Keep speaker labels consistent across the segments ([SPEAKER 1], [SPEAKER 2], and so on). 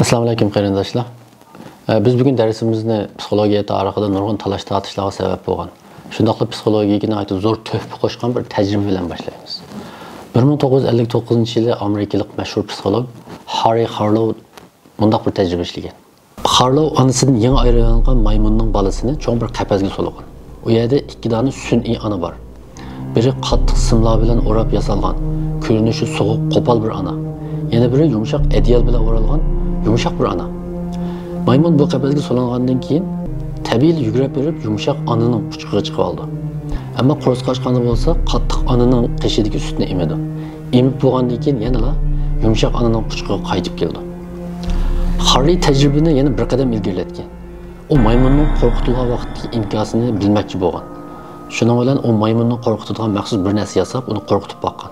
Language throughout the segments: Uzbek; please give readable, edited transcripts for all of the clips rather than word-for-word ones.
[SPEAKER 1] Assalomu alaykum qarindoshlar. Biz bugun darsimizni psixologiya tarixida nurg'un talash tortishlarga sabab bo'lgan. Shundaqla psixologiyaga aytib zo'r tuhfa qo'shgan bir tajriba bilan boshlaymiz. 1959-yili amerikalik mashhur psixolog Harry Harlow bunday bir tajriba ishlagan. Harlow onasidan yangi ayrilgan maymunning bolasini cho'ng bir qafasga solgan. U yerda ikki dona sun'iy ona bor. Biri qattiq simlar bilan o'rab yasalgan, ko'rinishi sovuq, qo'pol bir ona. Yana biri yumshoq adyal bilan o'ralgan yumshoq bir ana. Maymun bu qafasga solingandan keyin tabiiy yugurib berib yumshoq onaning quchog'iga chiqib oldi. Ammo qo'rs qochqani bo'lsa, qattiq onaning qishidagi sutni emadi. Emib bo'lgandan keyin yana yumshoq onaning quchog'iga qaytib keldi. Harry tajribani yana bir qadam ilgarilatgan. U maymunning qo'rqitilgan vaqtdagi imkonsini bilmoqchi bo'lgan. Shuning bilan u maymunni qo'rqitadigan maxsus bir narsa yasab, uni qo'rqitib boqqan.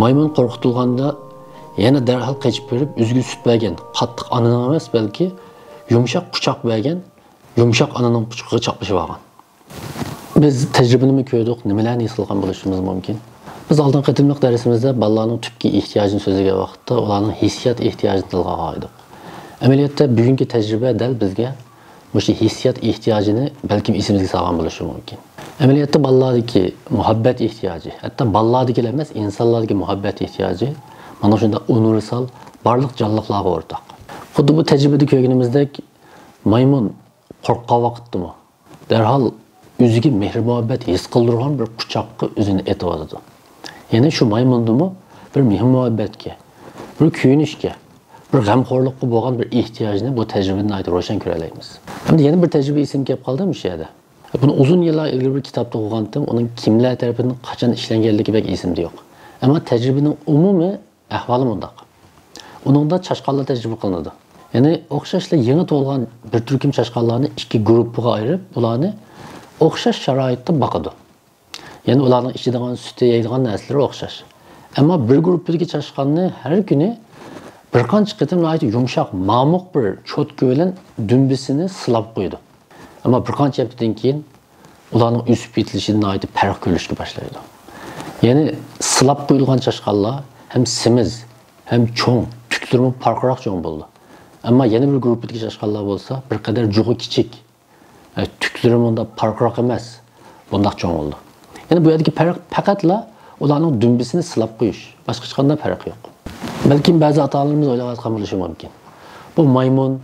[SPEAKER 1] Maymun qo'rqitilganda yana darhol qechib berib, o'ziga sut bergan, qattiq onaning emas, balki yumshoq quchoq bergan, yumshoq onaning quchog'iga chaplashib olgan. Biz tajribani ko'rdik, nimalarni his qilgan bo'lishimiz mumkin? Biz oldingi qatimliq darsimizda bolalarning tubki ehtiyojini so'zlagan vaqtda ularning hissiyot ehtiyojini tilga oldik. Amaliyotda bugungi tajriba dal bizga o'sha hissiyot ehtiyojini balkim esimizga solgan bo'lishi mumkin. Amaliyotda bolalardagi muhabbat ehtiyoji, hatto bolalardagi emas, insonlardagi muhabbat ehtiyoji mana shunda universal barliq jonliqlarga o'rtaq. Xuddi bu tajribada ko'rganimizdek, maymun qo'rqqan vaqtdami darhol o'ziga mehr-muhabbat his qildirgan bir quchoqqa o'zini etib oladi. Ya'ni shu maymundimi bir mehr-muhabbatga, bir kuyinishga, bir g'amxo'rlikqa bo'lgan bir ehtiyojni bu tajribadan aytib ro'shan ko'ra olamiz. Endi yana bir tajriba esimga kelib qoldi o'sha yerda. Buni uzun yillar ilgari bir kitobda o'qigandim, uning kimlar tarafidan qachon ishlanganligi bek esimda yo'q. Ammo tajribaning umumiy ahvoli bundoq. Uningda chashqonlar tajriba qilinadi. Ya'ni o'xshashlar yangi tug'ilgan bir turkum chashqonlarni ikki guruhga ayirib, ularni o'xshash sharoitda boqadi. Ya'ni ularning ichidigan suti yeydigan narsalari o'xshash. Ammo bir guruhdagi chashqonni har kuni bir qancha qitim yumshoq, mamuq bir cho'tka bilan dumbisini silab qo'ydi. Ammo bir qancha haftadan keyin ularning o'sib yetilishidan aytib farq ko'rishga boshlaydi. Ya'ni silab qo'yilgan chashqonlar hem semiz, hem çoğun, tüklürümü farkırak çoğun buldu. Ama yeni bir gruptaki çaşkallar olsa bir kadar cuğu kiçik, tüklürümü onda farkırak emez, bundak çoğun oldu. Yani bu yerdeki fark pakatla olanın dümbisini silap koyuş, başka çıkanda fark yok. Belki bazı hatalarımız öyle kalmışı mümkün. Bu maymun,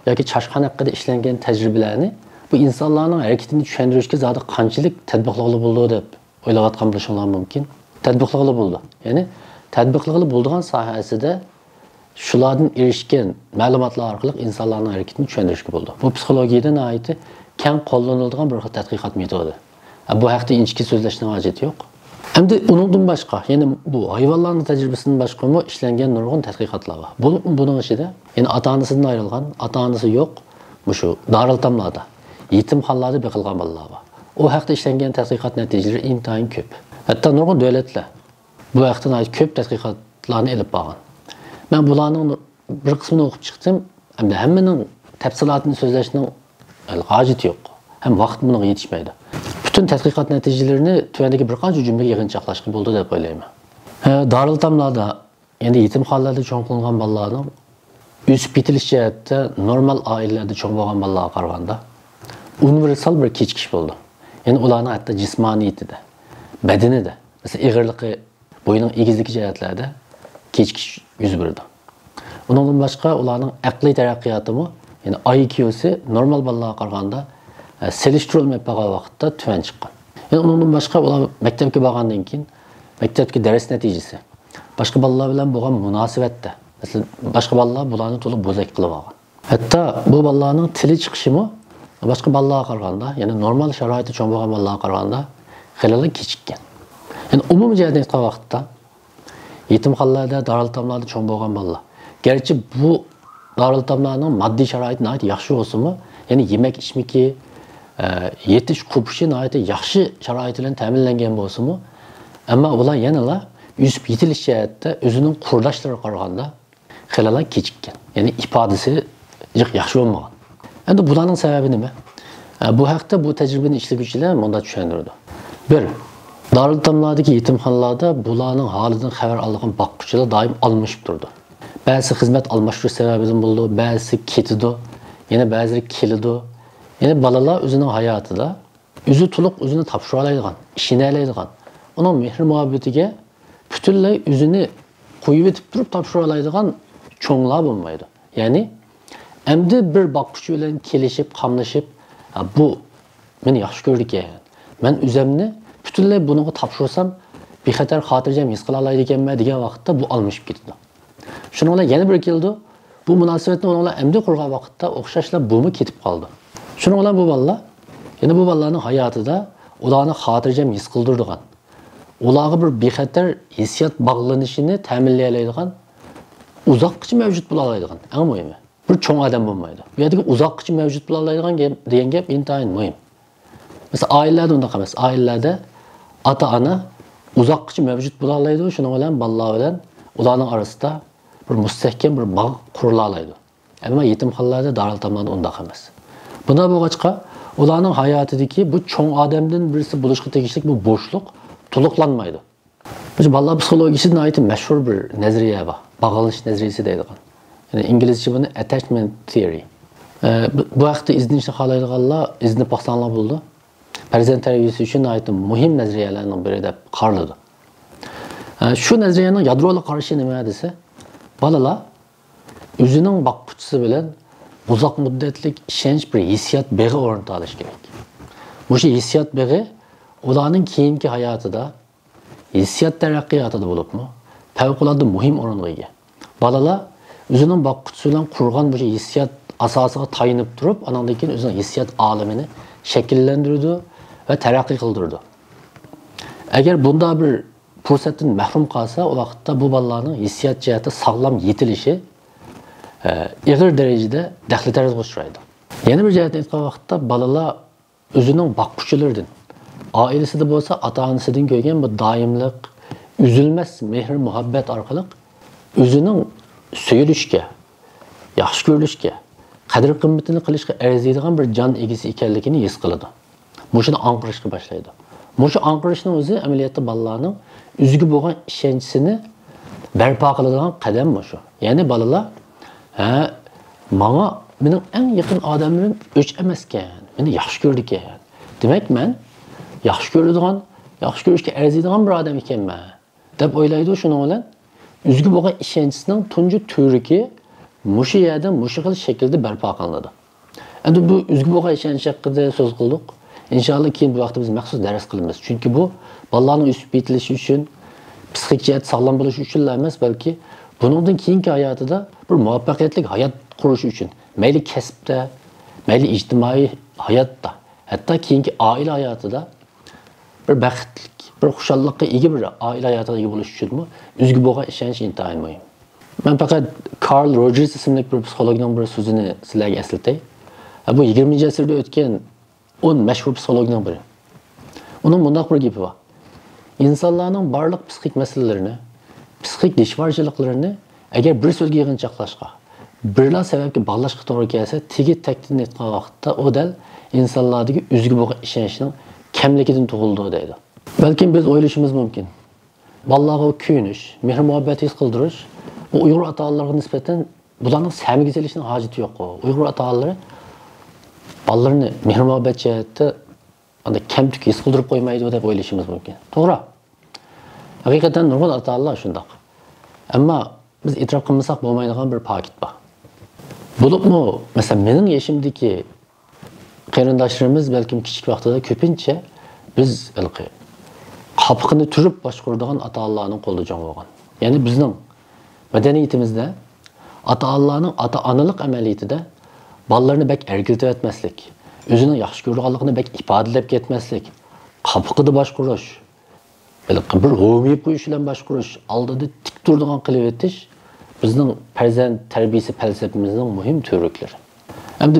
[SPEAKER 1] yoki çaşkan hakkında işlengen tecrübelerini bu insanların hareketini düşündürüşke zaten kançılık tedbikli buldu deb o'ylayotgan bo'lishlar mumkin. Tedbikli buldu. Yani tadbiqlig'i bo'lgan sohasida shulardan erishgan ma'lumotlar orqali insonlarning harakatini tushuntirishga bo'ldi. Bu psixologiyadan oid keng qo'llaniladigan bir tadqiqot metodi. Bu haqda inchki so'zlashning hojati yo'q. Endi undan boshqa, ya'ni bu hayvonlarning tajribasidan boshqa ishlangan nurg'un tadqiqotlar bor. Buning ichida, ya'ni ota-onasidan ayrilgan, ota-onasi yo'q, shu daraltamlarda, yetimxonalarda beqilgan bolalar bor. U haqda ishlangan tadqiqot natijalari intayin ko'p. Hatto nurg'un davlatlar bu vaqtdan ait ko'p tadqiqotlarni elib borgan. Men bularning bir qismini o'qib chiqdim, hamda hammaning tafsilotini so'zlashning hojati yo'q. Ham vaqt bunga yetishmaydi. Bütün tadqiqot natijalarini tuvandagi bir qancha jumlaga yig'inchoqlashga bo'ldi deb o'ylayman. Daraltamlarda, ya'ni yetimxonalarda cho'ng qilingan bolalarning o'sib yetilish jihatda normal oilalarda cho'ng bo'lgan bolalarga qaraganda universal bir kechikish bo'ldi. Ya'ni ularning hatto jismoniyatida, badanida, masalan, ig'irligi boyunun egizligi jihatlarda kechikish yuz berdi. Undan boshqa ularning aqliy taraqqiyotimi, ya'ni IQ'si normal bolalarga qaraganda selishtirilmay qolgan vaqtda tuvan chiqqan. Ya'ni undan boshqa ular maktabga borgandan keyin maktabdagi dars natijasi boshqa bolalar bilan bo'lgan munosabatda, masalan, boshqa bolalar bularni to'liq bo'zak qilib olgan. Hatto bu bolalarning tili chiqishimi boshqa bolalarga qaraganda, ya'ni normal sharoitda cho'ng bo'lgan bolalarga qaraganda xilali kechikkan. Yani umum jihatdan aytgan vaqtda yetimxonalarda, daraltamlarda cho'ng bo'lgan bolalar. Gerçi bu daraltamlarning moddiy sharoiti nihoyat yaxshi bo'lsa-mu, ya'ni yemak ichmiki, yetish qupishi nihoyat yaxshi sharoit bilan ta'minlangan bo'lsa-mu, ammo ular yana o'sib yetilish jihatda o'zining qurlashlariga qaraganda xilalar kechikkan. Ya'ni ifodasi yaxshi bo'lmagan. Endi bularning sababi nima? Bu haqda bu tajribani ishlaguvchilar bunda tushuntirdi. 1. Daraltamlardagi yetimxonalarda bularning holidan xabar olgan boquvchilar doim almashib turdi. Ba'zi xizmat almashtirish sababidan bo'ldi, ba'zi ketidi, yana ba'zileri kelidi. Yani balalar o'zining hayotida o'zi to'liq o'zini topshira oladigan, ishini oladigan, uning mehr muhabbatiga butunlay o'zini qo'yib etib turib topshira oladigan cho'nglar bo'lmaydi. Ya'ni endi bir boqquchi bilan kelishib, qamlashib, bu meni yaxshi ko'rdi ekan. Men o'zimni butunlay buniga topshirsam, bexatar xotirjam his qila oladi ekanman degan vaqtda bu almashib ketdi. Shuning bilan yana bir keldi. Bu munosabatni ular endi qurgan vaqtda o'xshashlar bumi ketib qoldi. Shuning bilan bu bolalar, yana bu bolalarning hayotida ularni xotirjam his qildiradigan, ularga bir bexatar hissiyot bog'lanishini ta'minlay oladigan uzoqqacha mavjud bo'la oladigan, eng muhimi. Bir cho'ng odam bo'lmaydi. Bu yerdagi uzoqqacha mavjud bo'la oladigan degan gap intayin muhim. Mesela oilalarda unday emas. Oilalarda ota-ona uzoqqacha mavjud bo'la oladi, shuning bilan bolalar bilan ularning orasida bir mustahkam bir bog' qurila oladi. Ammo yetimxonalarda, daraltamlarda unday emas. Buna bo'lg'achqa ularning hayotidagi bu cho'ng odamdan birisi bo'lishga tegishli bu bo'shliq to'liqlanmaydi. Bu bolalar psixologiyasidan aytib mashhur bir nazariya bor. Bog'lanish nazariyasi deydigan. Yani İngilizce buni attachment theory. Bu vaqtda iznishni xohlaydiganlar izni baxsanlar bo'ldi. Farzand tarbiyasi uchun aytdim muhim nazariyalarning biri deb qaraladi. Shu nazariyaning yadrolik qarashi nima desa, bolalar o'zining boqquchisi bilan uzoq muddatlik ishonch bir hissiyot beg'i o'rnata olish kerak. Bu hissiyot beg'i ularning keyingi hayotida hissiyot taraqqiyotida bo'libmi, favqulodda muhim o'ringa ega. Bolalar o'zining boqquchisi bilan qurgan bu hissiyot asosiga tayinib turib, andan keyin o'zining hissiyot olamini shakllantirdi va taraqqiy qildirdi. Agar bunda bir fursatdan mahrum qolsa, o vaqtda bu bolalarning hissiyot jihati sog'lom yetilishi ig'ir darajada daxli-tarzga uchraydi. Yana bir jihatni aytgan vaqtda bolalar o'zining boqquchilaridan, oilasida bo'lsa ota-onasidan ko'rgan bu doimlik, uzilmas mehr muhabbat orqali o'zining suyulishga, yaxshi ko'rilishga, qadr qimmatini qilishga arziydigan bir jon egasi ekanligini his qiladi. Mushuni anqirishga boshlaydi. Mushu anqirishning o'zi amaliyotda bolalarning o'ziga bo'lgan ishonchisini barpo qiladigan qadam mushu. Ya'ni bolalar menga mening eng yaqin odamlarim o'ch emas ekan, meni yaxshi ko'rdi ekan. Demak men yaxshi ko'radigan, yaxshi ko'rishga arziydigan bir odam ekanman deb o'ylaydi. Shuning bilan o'ziga bo'lgan ishonchisining tunji turiki mushu yerda mushu xil shaklda barpo qilinadi. Endi bu o'ziga bo'lgan ishonch haqida so'z qildik. İnşallah keyin bu vaqtda biz maxsus dars qilamiz. Chunki bu bolalarning o'sib yetilishi uchun, psixik jihat sog'lom bo'lishi uchun emas, balki buningdan keyingi hayotida bir muvaffaqiyatli hayot qurish uchun, mayli kasbda, mayli ijtimoiy hayotda, hatto keyingi oila hayotida bir baxtli, bir xushallikqa ega bir oila hayotiga ega bo'lish uchunmi, o'ziga bo'lgan ishonch intayin muhim. Men faqat Carl Rogers ismli bir psixologning bir so'zini sizlarga eslatay. Bu 20-asrda o'tgan 10 mashhur psixologning biri. Uning bunday bir gapi bor. İnsanlarning barliq psixik masalalarini, psixik dishvorchiliklarni agar bir so'zga yig'inchoqlashga, birla sababga bog'lashga to'g'ri kelsa, tegi takdin etgan vaqtda o dal insonlardagi o'ziga bo'lgan ishonchning kamligidan tug'ildi deydi. Balki biz o'ylashimiz mumkin. Bolalarga kuyinish, mehr muhabbat his qildirish, bu Uyg'ur ota-onalarga nisbatan bularning samiga selishning hojati yo'q. Uyg'ur ota-onalari bolalarni mehr muhabbat jihatda anda kamtuk his qildirib qo'ymaydi deb o'ylashimiz mumkin. To'g'ri. Haqiqatan nurg'un ota-onalar shundoq. Ammo biz e'tirof qilmasak bo'lmaydigan bir paket bor. Bo'libmi, masalan, mening yoshimdagi qarindoshlarimiz balkim kichik vaqtida ko'pincha biz qopqini turib boshquradigan ota-onalarning qo'lida jon bo'lgan. Ya'ni bizning madaniyatimizda ota-onalarning ota-onalik amaliyotida bolalarni bek ergiltib etmaslik, o'zini yaxshi ko'rganligini bek ifodalab ketmaslik, qopqida boshqurish, bir g'o'miyib qo'yish bilan boshqurish, oldida tik turadigan qilib etish bizning farzand tarbiyasi falsafamizning muhim turiklari. Endi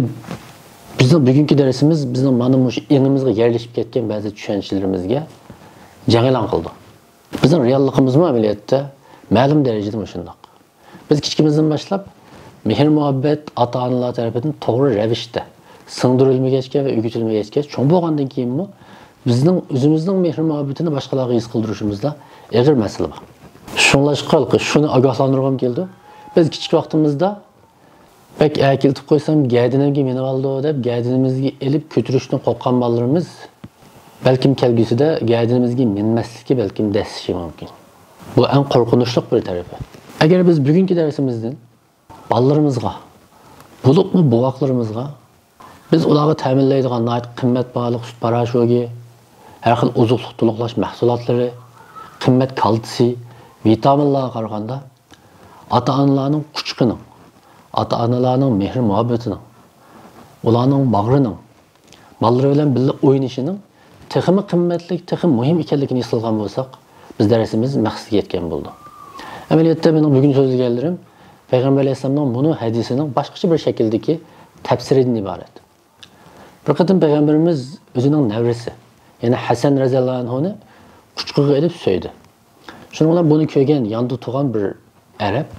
[SPEAKER 1] bizning bugungi darsimiz bizning mana shu engimizga yerlashib ketgan ba'zi tushunchalarimizga jang'alan qildi. Bizning realligimizmi amaliyotda ma'lum darajada shundoq. Biz kichkimizdan boshlab mehr muhabbet ota-onalar tarafidan to'g'ri ravishda singdirilmagachga va o'rgatilmagachga cho'ng bo'lgandan keyinmi bizning o'zimizning mehr muhabbatini boshqalarga his qildirishimizda og'ir masala bor. Shunlashqa shuni ogohlantirgim keldi. Biz kichik vaqtimizda bek keltib qo'ysam, gadinimga minib oldi deb, gadinimizga elib ko'tirishdan qo'rqqan bolalarimiz balkim kelgusida gadinimizga minmasligi balkim dasishi mumkin. Bu eng qo'rqinchli bir tarafi. Agar biz bugungi darsimizdan bolalarimizga, bo'libmi bovoqlarimizga biz ularga ta'minlaydigan qimmat baliq sut parashogi, har xil oziqlik to'liqlash mahsulotlari, qimmat kalsiy, vitaminlarga qaraganda ota-onalarning kuchqining, ota-onalarning mehr muhabbatining, ularning bag'rining, bolalar bilan birga o'ynashining texmi qimmatli, texmi muhim ekanligini his qilgan bo'lsak, biz darsimiz maqsadiga yetgan bo'ldi. Amaliyotda mening bugun so'zlaganlarim Payg'ambar alayhisolamning bunu hadisining boshqacha bir shakldagi tafsiridan iborat. Bir qatim Payg'ambarimiz o'zining nevrasi, ya'ni Hasan roziyallohu anhuni quchqiga elib so'ydi. Shuning bilan buni ko'rgan yonda turgan bir Arab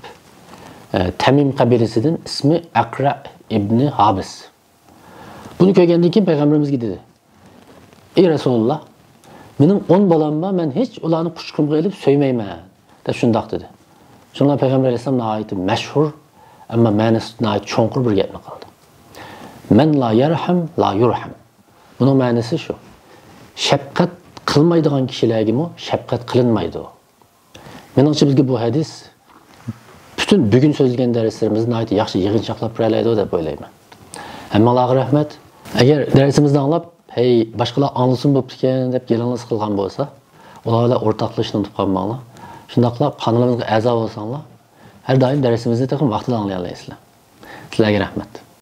[SPEAKER 1] Tamim qabilasidan ismi Aqra ibn Habis. Bunu ko'rgandan keyin Payg'ambarimizga dedi: "Ey Rasululloh, mening 10 bolam bor, men hech ularni quchqimga elib so'ymayman" deb shundoq dedi. Shunga Payg'ambar alayhisalom nihoyat mashhur, ammo ma'nosi nihoyat cho'nqur bir gapni qildi. "Men la yarham, la yurham." Buning ma'nosi shu. Shafqat qilmaydigan kishilarga shafqat qilinmaydi. Meningcha bizga bu hadis bütün bugun so'zlagan darslarimizni nihoyat yaxshi yig'inchoqlab beradi deb o'ylayman. Hammalarga rahmat. Agar darsimizni anglab, "Hey, boshqalar anglasin bo'pti ekan" deb gelingiz qilgan bo'lsa, ular bilan o'rtoqlashishni unutib qolmanglar. Shundaqla kanalimizga a'zo bo'lsanglar, har doim darsimizni vaqtida anglay olasizlar. Sizlarga rahmat.